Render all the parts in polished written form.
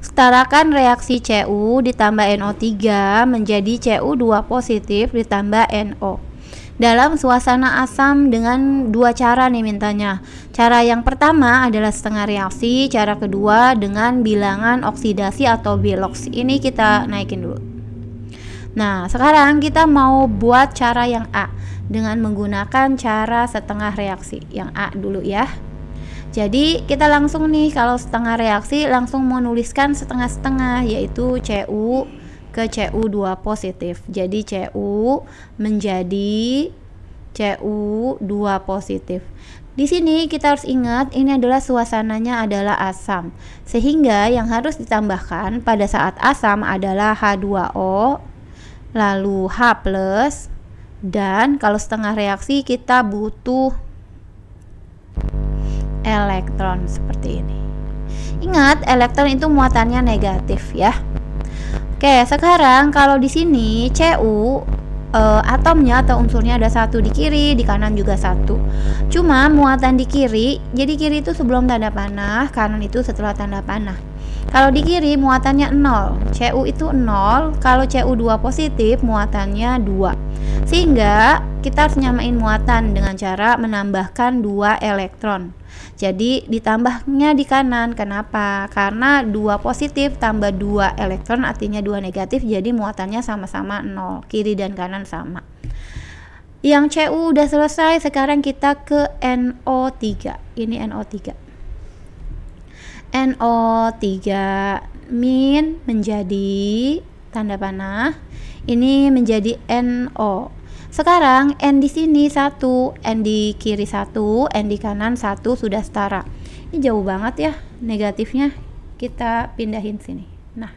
Setarakan reaksi Cu ditambah NO3 menjadi Cu2 positif ditambah NO. Dalam suasana asam dengan dua cara nih mintanya. Cara yang pertama adalah setengah reaksi, cara kedua dengan bilangan oksidasi atau Bilox. Ini kita naikin dulu. Nah, sekarang kita mau buat cara yang A dengan menggunakan cara setengah reaksi. Yang A dulu ya. Jadi kita langsung nih, kalau setengah reaksi langsung menuliskan setengah-setengah, yaitu Cu ke Cu2 positif. Jadi Cu menjadi Cu2 positif. Di sini kita harus ingat ini adalah suasananya adalah asam. Sehingga yang harus ditambahkan pada saat asam adalah H2O, lalu H+, dan kalau setengah reaksi kita butuh elektron seperti ini. Ingat, elektron itu muatannya negatif ya. Oke, sekarang kalau di sini Cu atomnya atau unsurnya ada satu di kiri, di kanan juga satu. Cuma muatan di kiri, jadi kiri itu sebelum tanda panah, kanan itu setelah tanda panah. Kalau di kiri muatannya 0, Cu itu 0, kalau Cu2 positif muatannya 2. Sehingga kita harus nyamain muatan dengan cara menambahkan 2 elektron. Jadi ditambahnya di kanan. Kenapa? Karena 2 positif tambah 2 elektron artinya 2 negatif, jadi muatannya sama-sama 0, kiri dan kanan sama. Yang Cu udah selesai, sekarang kita ke NO3. Ini NO3. NO3 min menjadi tanda panah, ini menjadi NO. Sekarang N di sini 1, N di kiri 1, N di kanan 1 sudah setara. Ini jauh banget ya negatifnya, kita pindahin sini. Nah,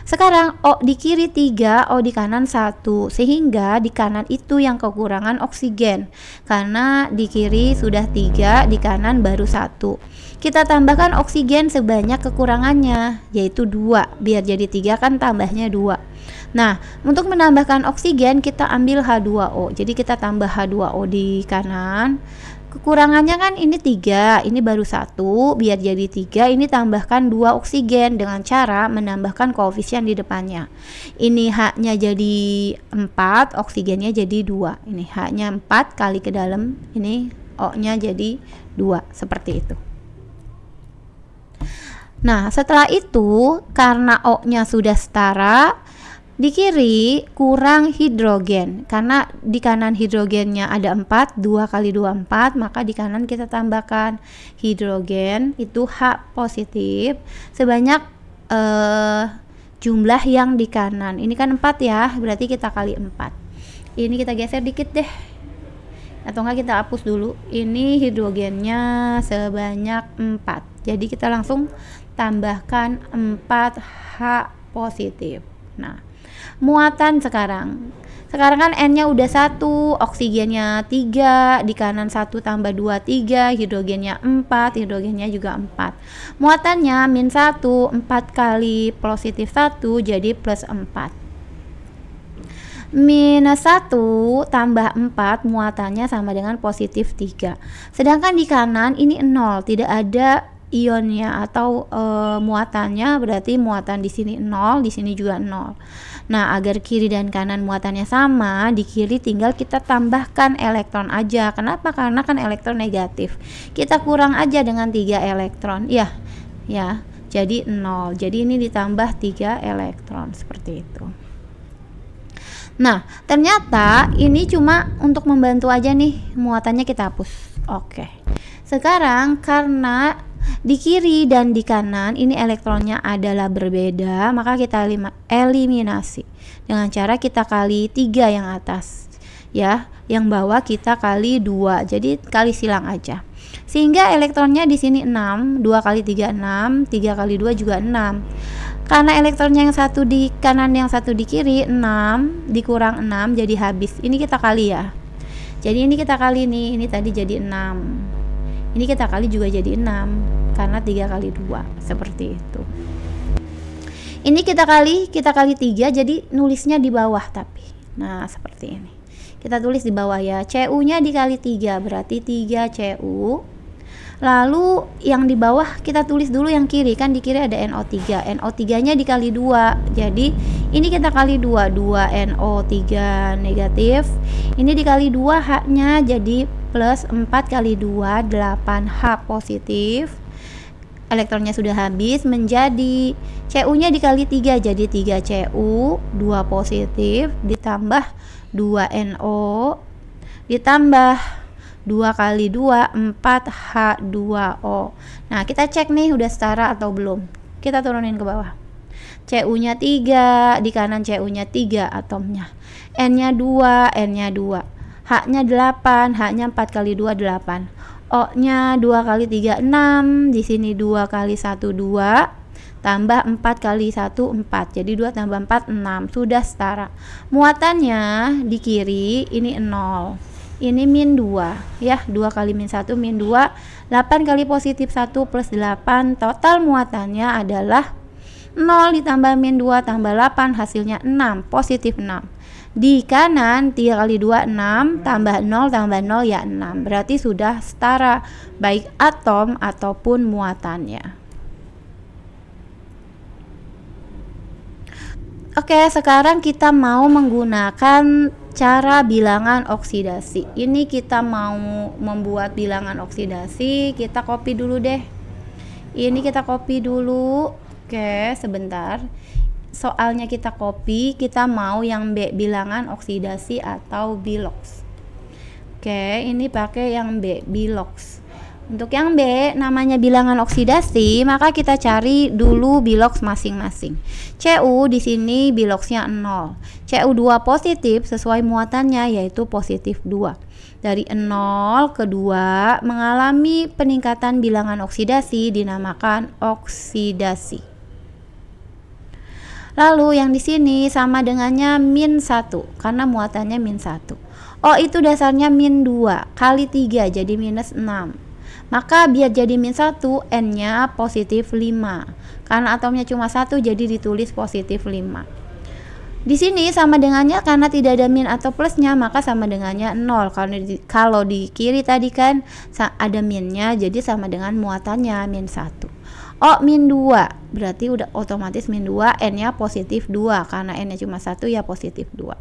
sekarang O di kiri 3, O di kanan 1, sehingga di kanan itu yang kekurangan oksigen, karena di kiri sudah 3, di kanan baru 1. Kita tambahkan oksigen sebanyak kekurangannya, yaitu 2, biar jadi 3 kan tambahnya 2. Nah, untuk menambahkan oksigen kita ambil H2O. Jadi kita tambah H2O di kanan. Kekurangannya kan ini 3, ini baru 1, biar jadi 3, ini tambahkan 2 oksigen dengan cara menambahkan koefisien di depannya. Ini H-nya jadi 4, oksigennya jadi 2. Ini H-nya 4 kali ke dalam, ini O-nya jadi 2, seperti itu. Nah, setelah itu karena O-nya sudah setara, di kiri kurang hidrogen, karena di kanan hidrogennya ada 4, 2 kali 2 4, maka di kanan kita tambahkan hidrogen itu H positif sebanyak jumlah yang di kanan. Ini kan 4 ya, berarti kita kali 4. Ini kita geser dikit deh, atau enggak kita hapus dulu. Ini hidrogennya sebanyak 4, jadi kita langsung tambahkan 4H positif. Nah, muatan sekarang kan N-nya udah 1, oksigennya 3, di kanan 1 tambah 2 3, hidrogennya 4, hidrogennya juga 4. Muatannya min 1, 4 kali positif 1 jadi plus 4. Minus 1 tambah 4 muatannya sama dengan positif 3. Sedangkan di kanan ini 0, tidak ada ionnya atau muatannya, berarti muatan di sini 0, di sini juga 0. Nah, agar kiri dan kanan muatannya sama, di kiri tinggal kita tambahkan elektron aja. Kenapa? Karena kan elektron negatif. Kita kurang aja dengan 3 elektron. Ya. Jadi 0. Jadi ini ditambah 3 elektron seperti itu. Nah, ternyata ini cuma untuk membantu aja nih, muatannya kita hapus. Oke. Sekarang karena di kiri dan di kanan ini elektronnya adalah berbeda, maka kita eliminasi dengan cara kita kali 3 yang atas ya, yang bawah kita kali 2, jadi kali silang aja, sehingga elektronnya di sini 6, 2 kali 3 6, 3 kali 2 juga 6. Karena elektronnya yang satu di kanan yang satu di kiri 6 dikurang 6 jadi habis. Ini kita kali ya, jadi ini kita kali nih, ini tadi jadi 6, ini kita kali juga jadi 6 karena 3 kali 2 seperti itu. Ini kita kali 3, jadi nulisnya di bawah tapi. Nah, seperti ini. Kita tulis di bawah ya. Cu-nya dikali 3 berarti 3 Cu. Lalu yang di bawah kita tulis dulu yang kiri, kan di kiri ada NO3. NO3 nya dikali 2. Jadi ini kita kali 2, 2 NO3 negatif. Ini dikali 2 H-nya jadi plus 4 kali 2 8 H positif. Elektronnya sudah habis, menjadi Cu-nya dikali 3 jadi 3 Cu, 2 positif ditambah 2 NO ditambah 2 kali 2 4 H2O. Nah, kita cek nih udah setara atau belum. Kita turunin ke bawah. Cu-nya 3, di kanan Cu-nya 3 atomnya. N-nya 2, N-nya 2. H-nya 8, H-nya 4 kali 2 8. O-nya 2 kali 3 6. Di sini 2 kali 1 2. Tambah 4 kali 1 4. Jadi 2 tambah 4 6. Sudah setara. Muatannya di kiri ini 0. Ini min 2 ya, 2 kali min 1 min 2, 8 kali positif 1 plus 8, total muatannya adalah 0 ditambah min 2 tambah 8, hasilnya 6, positif 6. Di kanan 3 kali 2 6, tambah 0 ya 6, berarti sudah setara baik atom ataupun muatannya. Oke, sekarang kita mau menggunakan cara bilangan oksidasi. Ini kita mau membuat bilangan oksidasi, kita copy dulu deh. Ini kita copy dulu. Oke, sebentar. Soalnya kita copy, kita mau yang B, bilangan oksidasi atau Bilox. Oke, ini pakai yang B, Bilox. Untuk yang B, namanya bilangan oksidasi, maka kita cari dulu Bilox masing-masing. Cu di sini Biloxnya 0. Cu2 positif sesuai muatannya yaitu positif 2. Dari 0 ke 2 mengalami peningkatan bilangan oksidasi dinamakan oksidasi. Lalu yang di sini sama dengannya min 1 karena muatannya min 1. O itu dasarnya min 2 kali 3 jadi minus 6. Maka biar jadi min 1, N-nya positif 5. Karena atomnya cuma 1 jadi ditulis positif 5. Di sini sama dengannya karena tidak ada min atau plusnya maka sama dengannya 0. Kalau di kiri tadi kan ada minnya jadi sama dengan muatannya min 1. O min 2 berarti udah otomatis min 2, N-nya positif 2 karena N-nya cuma 1 ya positif 2.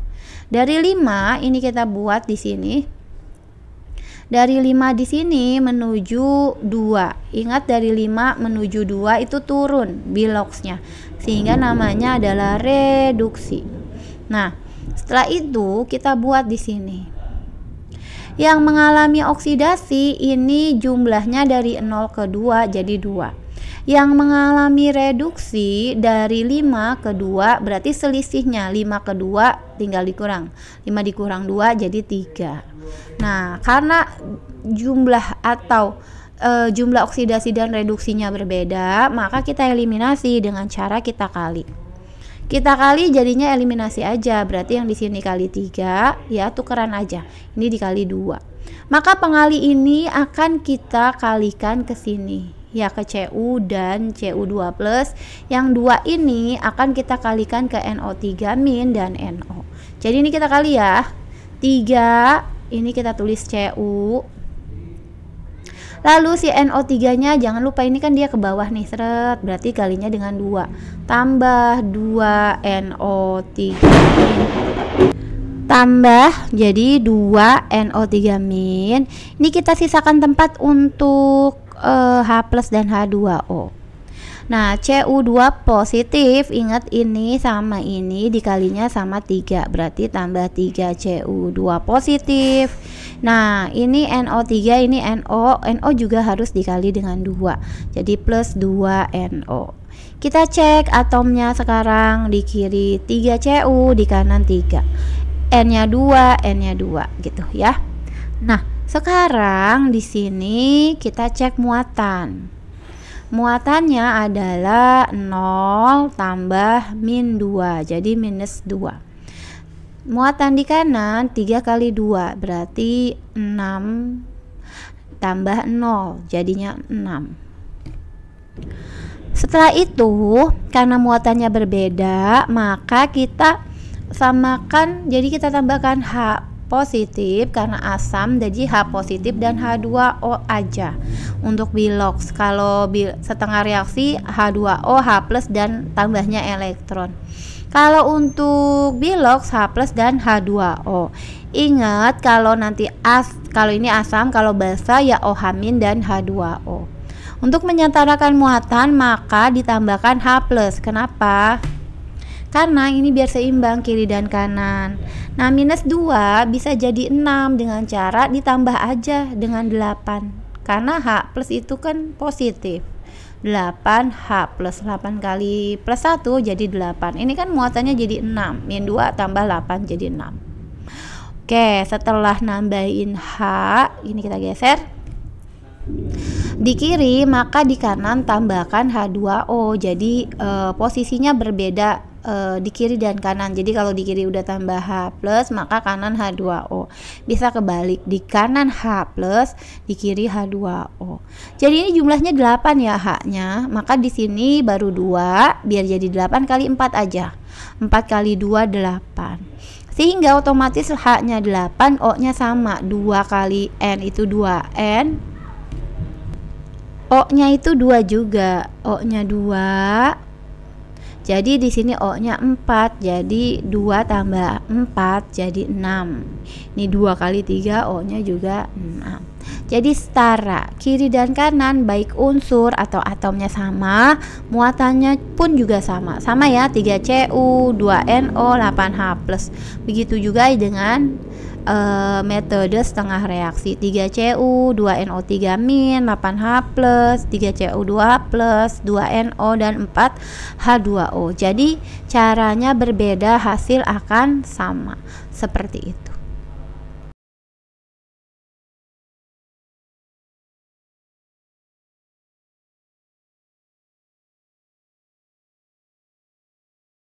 Dari 5 ini kita buat di sini. Dari 5 di sini menuju 2. Ingat dari 5 menuju 2 itu turun Biloxnya. Sehingga namanya adalah reduksi. Nah, setelah itu kita buat di sini. Yang mengalami oksidasi ini jumlahnya dari 0 ke 2 jadi 2. Yang mengalami reduksi dari 5 ke 2 berarti selisihnya 5 ke 2 tinggal dikurang. 5 dikurang 2 jadi 3. Nah, karena jumlah atau jumlah oksidasi dan reduksinya berbeda, maka kita eliminasi dengan cara kita kali. Kita kali jadinya eliminasi aja, berarti yang di sini kali 3, ya tukeran aja. Ini dikali 2. Maka pengali ini akan kita kalikan ke sini, ya ke Cu dan Cu2+. Yang 2 ini akan kita kalikan ke NO3- dan NO. Jadi ini kita kali ya. 3 ini kita tulis Cu. Lalu si NO3 nya jangan lupa ini kan dia ke bawah nih, seret, berarti kalinya dengan 2 tambah 2 NO3 tambah jadi 2 NO3-. Ini kita sisakan tempat untuk H+ dan H2O. Nah, Cu2 positif, ingat ini sama ini dikalinya sama 3, berarti tambah 3 Cu2 positif. Nah, ini NO3, ini NO, NO juga harus dikali dengan 2, jadi plus 2 NO. Kita cek atomnya sekarang di kiri 3 Cu, di kanan 3. N-nya 2, N-nya 2 gitu ya. Nah, sekarang di sini kita cek muatan. Muatannya adalah 0 tambah min 2 jadi minus 2. Muatan di kanan 3 kali 2 berarti 6 tambah 0 jadinya 6. Setelah itu karena muatannya berbeda maka kita samakan, jadi kita tambahkan H positif karena asam, jadi H positif dan H2O aja. Untuk bilox, kalau setengah reaksi H2O, H plus dan tambahnya elektron. Kalau untuk bilox H plus dan H2O. Ingat kalau nanti kalau ini asam, kalau basa ya OH- dan H2O. Untuk menyetarakan muatan maka ditambahkan H plus. Kenapa? Karena ini biar seimbang kiri dan kanan. Nah, minus 2 bisa jadi 6 dengan cara ditambah aja dengan 8. Karena H plus itu kan positif. 8H plus 8 kali plus 1 jadi 8. Ini kan muatannya jadi 6. Min 2 tambah 8 jadi 6. Oke, setelah nambahin H, ini kita geser. Di kiri maka di kanan tambahkan H2O. Jadi posisinya berbeda di kiri dan kanan. Jadi kalau di kiri udah tambah H plus maka kanan H2O. Bisa kebalik, di kanan H plus, di kiri H2O. Jadi ini jumlahnya 8 ya H-nya. Maka di sini baru 2 biar jadi 8 kali 4 aja. 4 kali 2 8. Sehingga otomatis H-nya 8, O-nya sama. 2 kali N itu 2N. O-nya itu 2 juga. O-nya 2. Jadi di sini O-nya 4. Jadi 2 tambah 4 jadi 6. Ini 2 kali 3, O-nya juga 6. Jadi setara, kiri dan kanan baik unsur atau atomnya sama, muatannya pun juga sama. Sama ya, 3Cu, 2NO, 8H+. Begitu juga dengan metode setengah reaksi. 3Cu, 2NO3-, 8H+, 3Cu2+, 2NO dan 4H2O. Jadi caranya berbeda, hasil akan sama. Seperti itu.